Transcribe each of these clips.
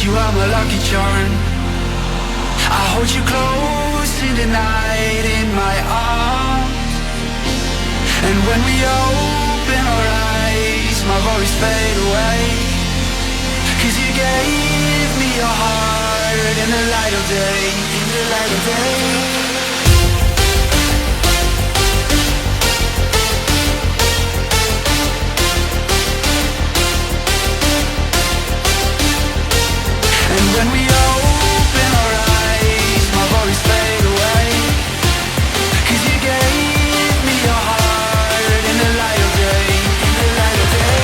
you are my lucky charm. I hold you close in the night in my arms. And when we open our eyes, my worries fade away. 'Cause you gave me your heart in the light of day, in the light of day. When we open our eyes, my worries fade away. 'Cause you gave me your heart in the light of day, in the light of day.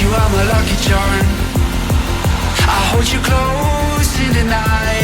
You are my lucky charm. I hold you close in the night